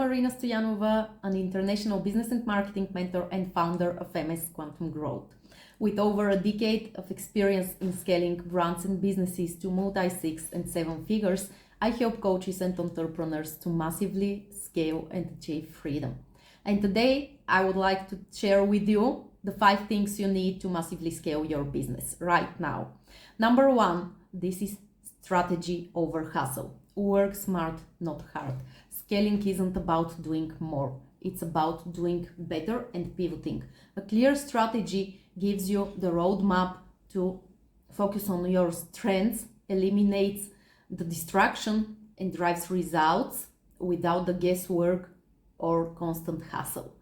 Marina Stoyanova, an international business and marketing mentor and founder of MS Quantum Growth. With over a decade of experience in scaling brands and businesses to multi-6 and 7 figures, I help coaches and entrepreneurs to massively scale and achieve freedom. And today, I would like to share with you the 5 things you need to massively scale your business right now. Number 1, this is strategy over hustle. Work smart, not hard. Scaling isn't about doing more. It's about doing better and pivoting. A clear strategy gives you the roadmap to focus on your strengths, eliminates the distraction, and drives results without the guesswork or constant hustle.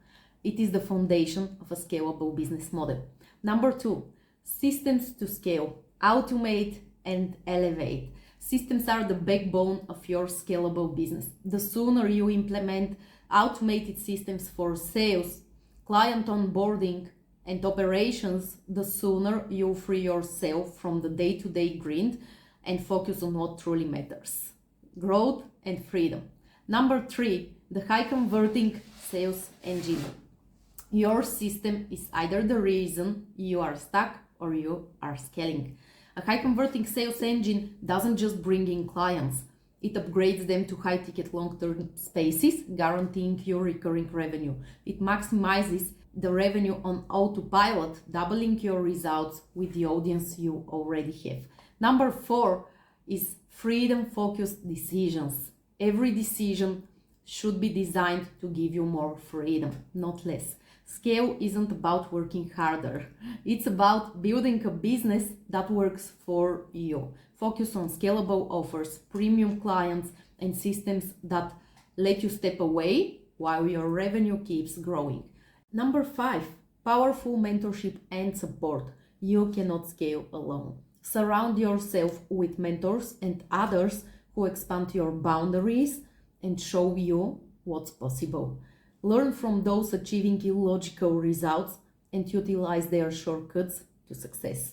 It is the foundation of a scalable business model. Number 2, systems to scale. Automate and elevate. Systems are the backbone of your scalable business. The sooner you implement automated systems for sales, client onboarding, and operations, the sooner you free yourself from the day-to-day grind and focus on what truly matters: growth and freedom. Number 3, the high converting sales engine. Your system is either the reason you are stuck or you are scaling. A high converting sales engine doesn't just bring in clients, it upgrades them to high ticket long-term spaces, guaranteeing you recurring revenue. It maximizes the revenue on autopilot, doubling your results with the audience you already have. Number 4 is freedom-focused decisions. Every decision should be designed to give you more freedom, not less. Scale isn't about working harder. It's about building a business that works for you. Focus on scalable offers, premium clients, and systems that let you step away while your revenue keeps growing. Number 5, powerful mentorship and support. You cannot scale alone. Surround yourself with mentors and others who expand your boundaries and show you what's possible. Learn from those achieving illogical results and utilize their shortcuts to success.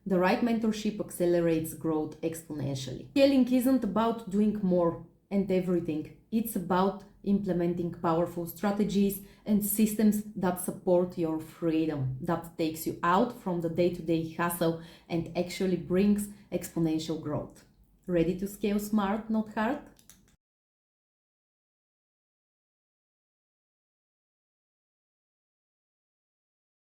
The right mentorship accelerates growth exponentially. Scaling isn't about doing more and everything. It's about implementing powerful strategies and systems that support your freedom, that takes you out from the day-to-day hustle and actually brings exponential growth. Ready to scale smart, not hard?